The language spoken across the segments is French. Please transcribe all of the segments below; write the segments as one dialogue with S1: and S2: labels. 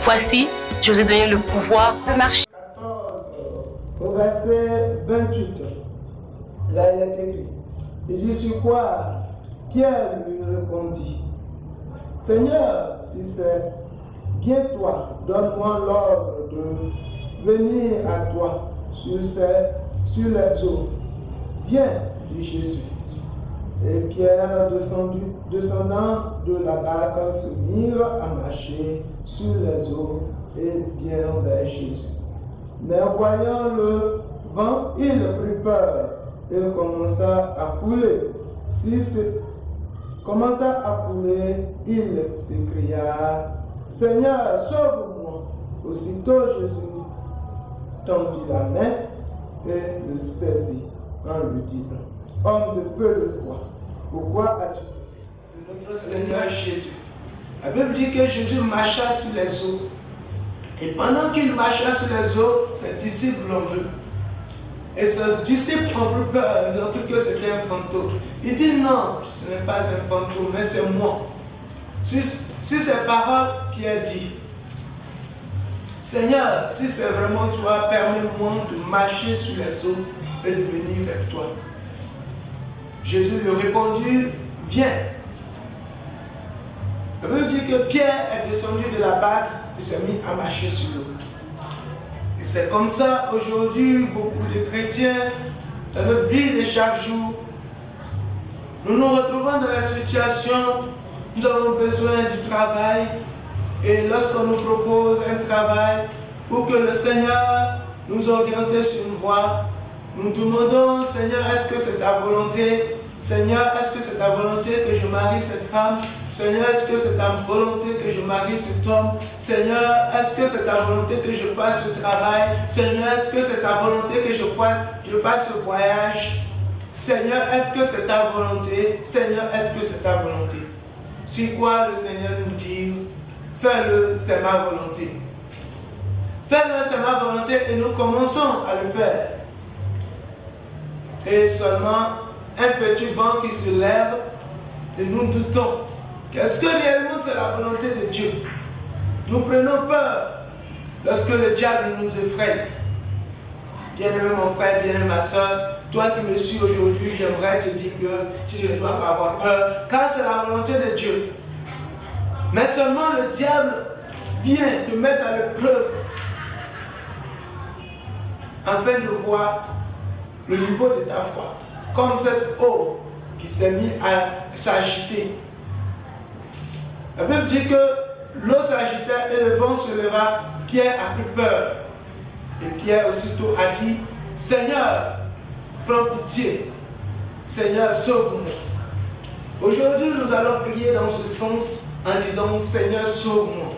S1: Voici, je vous ai donné le pouvoir de marcher.
S2: 14, au verset 28, là il est écrit, il dit sur quoi Pierre lui répondit, Seigneur, si c'est bien toi, donne-moi l'ordre de venir à toi sur les eaux. Viens, dit Jésus. Et Pierre, descendant de la barque, se mirent à marcher sur les eaux et vinrent vers Jésus. Mais voyant le vent, il prit peur et commença à couler. Il s'écria, Seigneur, sauve-moi. Aussitôt Jésus tendit la main et le saisit en lui disant, homme de peu de foi, pourquoi as-tu péché notre Seigneur Jésus? La Bible dit que Jésus marcha sur les eaux. Et pendant qu'il marcha sur les eaux, ses disciples l'ont vu. Et ses disciples ont pris peur, ils ont cru que c'était un fantôme. Il dit non, ce n'est pas un fantôme, mais c'est moi. Sur ces paroles, Pierre dit, Seigneur, si c'est vraiment toi, permets-moi de marcher sur les eaux et de venir vers toi. Jésus lui répondit, viens. La Bible dit que Pierre est descendu de la barque et s'est mis à marcher sur l'eau. Et c'est comme ça aujourd'hui, beaucoup de chrétiens, dans notre vie de chaque jour, nous nous retrouvons dans la situation, nous avons besoin du travail, et lorsqu'on nous propose un travail, pour que le Seigneur nous oriente sur une voie, nous demandons, Seigneur, est-ce que c'est ta volonté? Seigneur, est-ce que c'est ta volonté que je marie cette femme? Seigneur, est-ce que c'est ta volonté que je marie cet homme? Seigneur, est-ce que c'est ta volonté que je fasse ce travail? Seigneur, est-ce que c'est ta volonté que je fasse ce voyage? Seigneur, est-ce que c'est ta volonté? Seigneur, est-ce que c'est ta volonté? C'est quoi le Seigneur nous dit? Fais-le, c'est ma volonté. Fais-le, c'est ma volonté, et nous commençons à le faire. Et seulement un petit vent qui se lève et nous doutons. Qu'est-ce que réellement c'est la volonté de Dieu? Nous prenons peur lorsque le diable nous effraie. Bien-aimé mon frère, bien-aimé ma soeur, toi qui me suis aujourd'hui, j'aimerais te dire que tu ne dois pas avoir peur, car c'est la volonté de Dieu. Mais seulement le diable vient te mettre à l'épreuve afin de voir le niveau de ta foi. Comme cette eau qui s'est mise à s'agiter. La Bible dit que l'eau s'agitait et le vent se leva. Pierre a pris peur. Et Pierre aussitôt a dit, Seigneur, prends pitié. Seigneur, sauve-moi. Aujourd'hui, nous allons prier dans ce sens en disant, Seigneur, sauve-moi.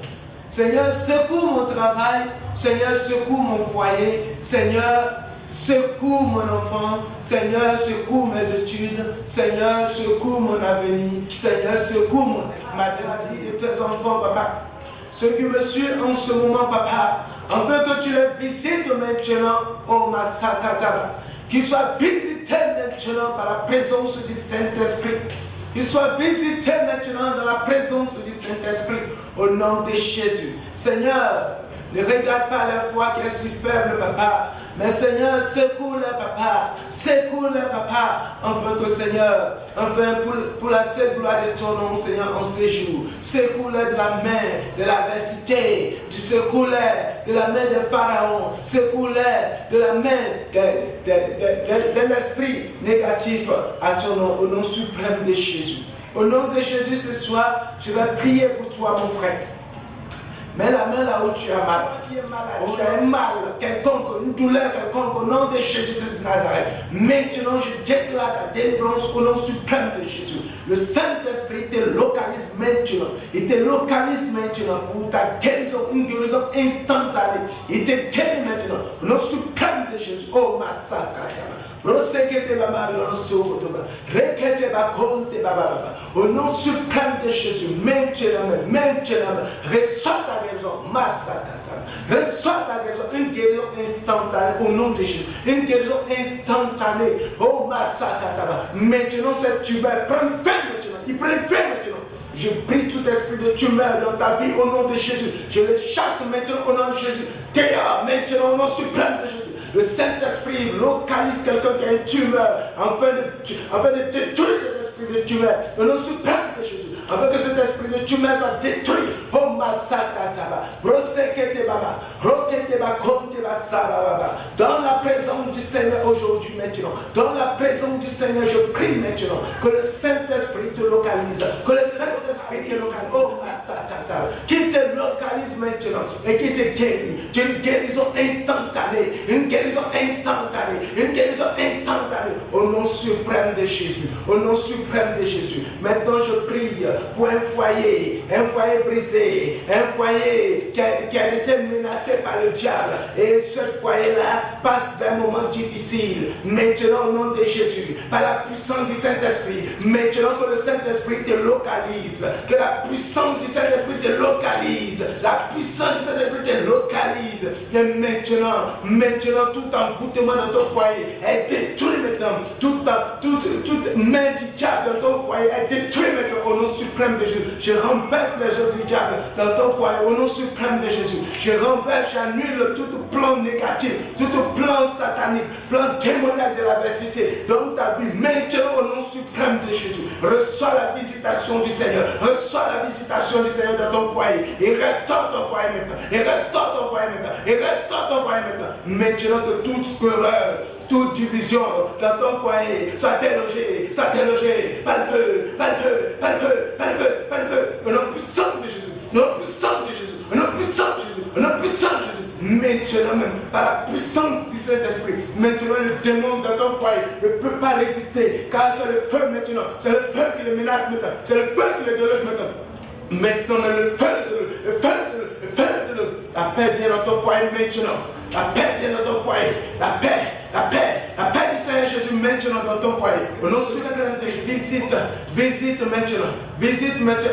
S2: Seigneur, secours mon travail. Seigneur, secours mon foyer. Seigneur, secours mon enfant. Seigneur, secours mes études. Seigneur, secours mon avenir. Seigneur, secours ma destinée et tes enfants, papa. Ceux qui me suivent en ce moment, papa, en peu que tu les visites maintenant, oh ma sakataba, qu'ils soient visités maintenant par la présence du Saint-Esprit. Qu'ils soient visités maintenant dans la présence du Saint-Esprit, au nom de Jésus. Seigneur, ne regarde pas la foi qui est si faible, papa. Mais Seigneur, secours-les, papa. Secours-les, papa. Enfin que Seigneur, enfin pour la seule gloire de ton nom, Seigneur, en ces jours. Secours-les de la main de l'adversité. Secours-les de la main de Pharaon. Secours-les de la main de l'esprit négatif à ton nom, au nom suprême de Jésus. Au nom de Jésus, ce soir, je vais prier pour toi, mon frère. Mets la main là où tu as mal. Oh, tu as un mal, quelconque, une douleur quelconque, au nom de Jésus-Christ de Nazareth. Maintenant, je déclare ta délivrance au nom suprême de Jésus. Le Saint-Esprit te localise maintenant. Il te localise maintenant pour ta guérison, une guérison instantanée. Il te guérit maintenant au nom suprême de Jésus. Oh, ma sakata. Au nom suprême de Jésus, maintenant, reçois ta guérison, reçois ta guérison, une guérison instantanée au nom de Jésus, une guérison instantanée, oh Massakataba. Maintenant, cette tuberculose, prends fin maintenant, il prend fin maintenant. Je prie tout esprit de tumeur dans ta vie au nom de Jésus. Je le chasse maintenant au nom de Jésus. Théa, maintenant au nom suprême de Jésus. Le Saint-Esprit localise quelqu'un qui a une tumeur afin de détruire cet esprit de tumeur au nom suprême de Jésus. Afin que cet esprit de tumeur soit détruit. Oh Masakataba, Rosekete Baba, Rokete Bakonte Basababa. Dans la présence du Seigneur aujourd'hui maintenant, dans la présence du Seigneur, je prie maintenant que le Saint-Esprit te localise, que le Saint-Esprit te localise. Oh Masakataba, qui te localise maintenant et qui te guérit d'une guérison instantanée, une guérison instantanée, une guérison instantanée au nom suprême de Jésus, au nom suprême de Jésus. Maintenant je prie pour un foyer brisé, un foyer qui a été menacé par le diable. Et ce foyer-là passe d'un moment difficile. Maintenant, au nom de Jésus, par la puissance du Saint-Esprit, maintenant que le Saint-Esprit te localise, que la puissance du Saint-Esprit te localise, la puissance du Saint-Esprit te localise. Et maintenant, tout envoûtement dans ton foyer est détruit maintenant. Toute main du diable dans ton foyer est détruite maintenant au nom suprême de Jésus. Je renverse les œuvres du diable dans ton foyer au nom suprême de Jésus. Je renverse, j'annule tout plan négatif, tout plan satanique, plan démoniaque de l'adversité dans ta vie. Maintenant au nom suprême de Jésus, reçois la visitation du Seigneur, reçois la visitation du Seigneur dans ton foyer et restaure ton foyer maintenant, et restaure ton foyer maintenant, et restaure ton foyer maintenant. Maintenant que toute querelle, toute division dans ton foyer soit délogée par le feu, par le feu, par le feu, par le feu, par le feu, par le feu, au nom puissant de Jésus, au nom puissant de Jésus, au nom puissant de Jésus, au nom puissant de Jésus. Maintenant même, par la puissance du Saint-Esprit, maintenant le démon dans ton foyer ne peut pas résister, car c'est le feu maintenant, c'est le feu qui le menace maintenant, c'est le feu qui le déloge maintenant. Maintenant, le feu de l'eau, la paix vient dans ton foyer maintenant, la paix vient dans ton foyer, la paix du Seigneur Jésus maintenant dans ton foyer. Au nom de Jésus, visite maintenant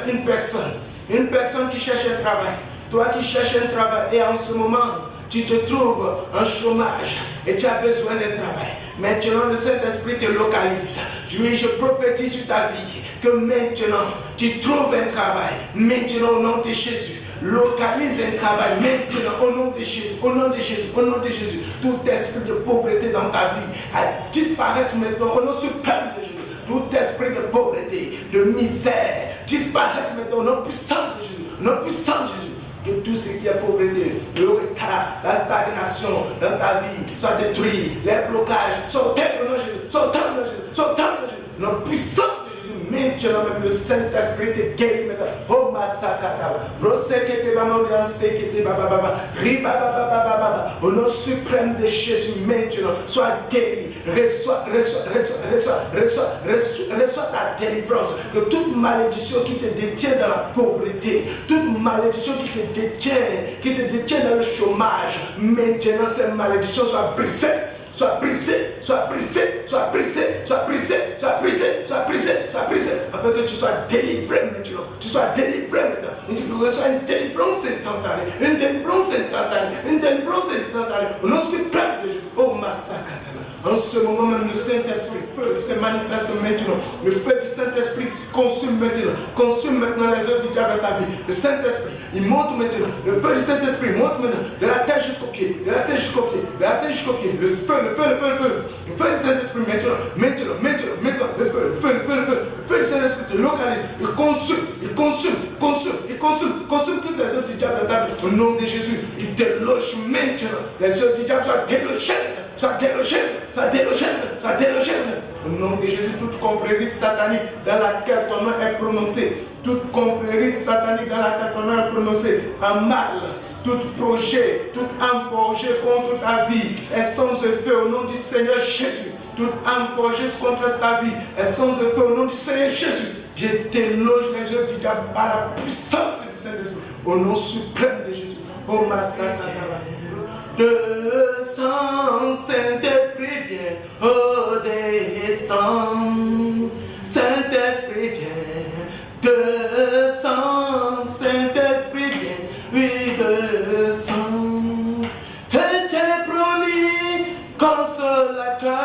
S2: une personne qui cherche un travail. Toi qui cherches un travail et en ce moment, tu te trouves en chômage et tu as besoin d'un travail. Maintenant, le Saint-Esprit te localise. Je prophétise sur ta vie que maintenant, tu trouves un travail. Maintenant, au nom de Jésus, localise un travail. Maintenant, au nom de Jésus, au nom de Jésus, au nom de Jésus, tout esprit de pauvreté dans ta vie a disparaître maintenant au nom suprême de Jésus. Tout esprit de pauvreté, de misère, disparaître maintenant au nom puissant de Jésus, au nom puissant de Jésus. Que tout ce qui est pauvreté, le retard, la stagnation dans ta vie soit détruit, les blocages sont au nom de Jésus, sont au nom de Jésus, sont au nom de Jésus, nom puissant de Jésus. Maintenant même le Saint-Esprit te guérit maintenant. Oh Masakata, Rosekete Bamorian Sekete Baba, Riba Baba, au nom suprême de Jésus, maintenant sois guéri, reçois ta délivrance. Que toute malédiction qui te détient dans la pauvreté, toute malédiction qui te détient dans le chômage, maintenant cette malédiction soit brisée. Soit brisé, afin que tu sois délivré maintenant. Tu sois délivré maintenant. Et tu reçois une délivrance instantanée. Une délivrance instantanée. Au nom suprême de Jésus. Oh Massacre. En ce moment même, le Saint-Esprit se manifeste maintenant. Le feu du Saint-Esprit consume maintenant les œuvres du diable dans ta vie. Le Saint-Esprit, il monte maintenant. Le feu du Saint-Esprit monte maintenant de la tête jusqu'au pied. Le feu. Le feu du Saint-Esprit maintenant. Le feu du Saint-Esprit te localise. Il consume toutes les œuvres du diable dans ta vie. Au nom de Jésus, il déloge maintenant. Les œuvres du diable soient délogées. Au nom de Jésus, toute confrérie satanique dans laquelle ton nom est prononcé, toute confrérie satanique dans laquelle ton nom est prononcé, en mal, tout projet, tout âme forgée contre ta vie est sans effet au nom du Seigneur Jésus. Toute âme forgée contre ta vie est sans effet au nom du Seigneur Jésus. Je déloge les œuvres du diable par la puissance du Saint-Esprit, au nom suprême de Jésus. Oh Massacre. Descends, Saint-Esprit viens, oh descends, Saint-Esprit viens, descends, Saint-Esprit viens, oui descends. T'es promis, consolateur,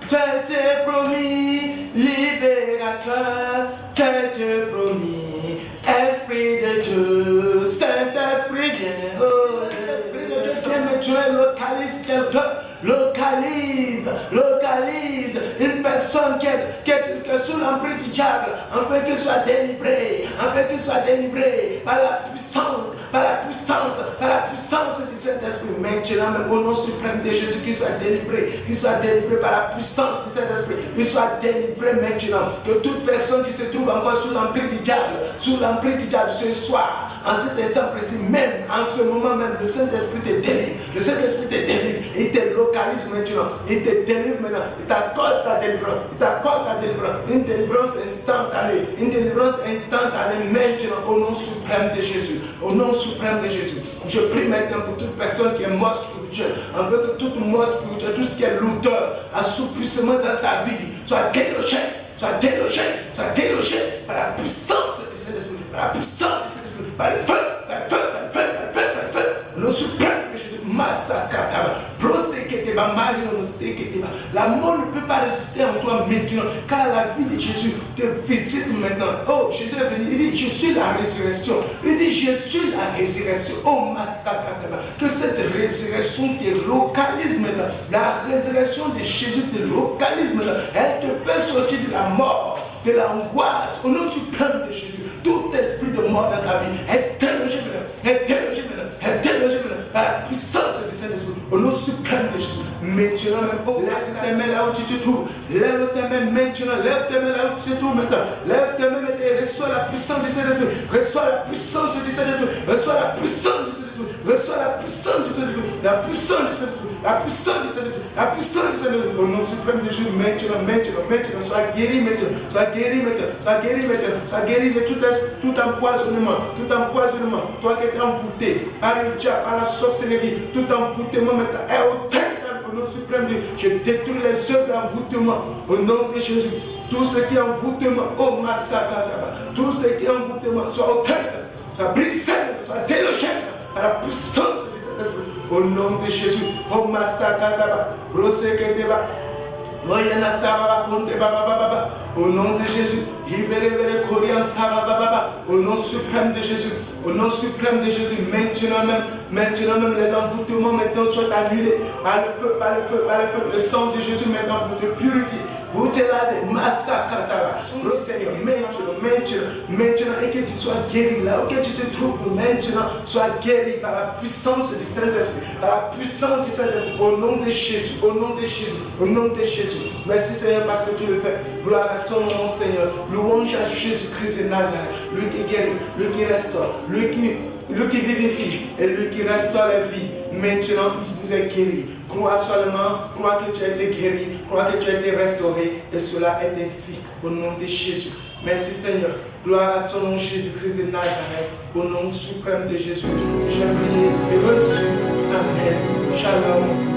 S2: t'es promis, libérateur, t'es promis. Oh, l'Esprit de Dieu vient maintenant localise quelqu'un. Localise une personne qui est sous l'emprise du diable, afin qu'il soit délivré, par la puissance du Saint-Esprit. Maintenant, même au nom suprême de Jésus, qu'il soit délivré par la puissance du Saint-Esprit, qu'il soit délivré maintenant. Que toute personne qui se trouve encore sous l'emprise du diable, ce soir, en cet instant précis, même en ce moment même, le Saint-Esprit te délivre, il te localise maintenant, il te délivre maintenant, il t'accorde ta délivrance, une délivrance instantanée maintenant au nom suprême de Jésus, Je prie maintenant pour toute personne qui est morte spirituelle, en fait que toute mort spirituelle, tout ce qui est lourdeur, assouplissement dans ta vie, soit délogé par la puissance du Saint-Esprit, par le feu, le suprême de Jésus, Massacre, la mort ne peut pas résister en toi maintenant, car la vie de Jésus te visite maintenant. Oh, Jésus est venu, il dit, je suis la résurrection. Oh, Massacre, que cette résurrection te localise maintenant. La résurrection de Jésus te localise maintenant. Elle te fait sortir de la mort, de l'angoisse, au nom suprême de Jésus. Tout esprit de mort dans ta vie est délogé maintenant, par la puissance du Saint-Esprit, au nom suprême de Jésus. Maintenant, lève tes mains là où tu te trouves. Lève tes mains maintenant et reçois la puissance du Saint-Esprit. Reçois la puissance du Saint-Esprit. Au nom suprême de Jésus, maintenant, sois guéri de tout empoisonnement. Toi qui es envoûté par le diable, par la sorcellerie, tout envoûtement maintenant est ôté au nom suprême de Dieu. Je détruis les œuvres d'envoûtement au nom de Jésus. Tout ce qui est envoûtement, oh Massacre, tout ce qui est envoûtement, soit ôté, soit brisé, soit délogé par la puissance de cet esprit. Au nom de Jésus, oh Massacre, au nom de Jésus, au nom suprême de Jésus, maintenant même les envoûtements maintenant soient annulés par le feu, le sang de Jésus maintenant pour te purifier. Vous te l'avez massacré, le Seigneur, maintenant, et que tu sois guéri là où tu te trouves maintenant, sois guéri par la puissance du Saint-Esprit, au nom de Jésus, Merci Seigneur parce que tu le fais. Gloire à ton nom Seigneur. Louange à Jésus-Christ de Nazareth, lui qui guérit, lui qui restaure, lui qui vivifie et lui qui restaure la vie. Maintenant, il vous est guéri. Crois seulement, crois que tu as été guéri, crois que tu as été restauré, et cela est ainsi, au nom de Jésus. Merci Seigneur. Gloire à ton nom Jésus-Christ de Nazareth, au nom suprême de Jésus. J'ai prié et reçu. Amen. Shalom.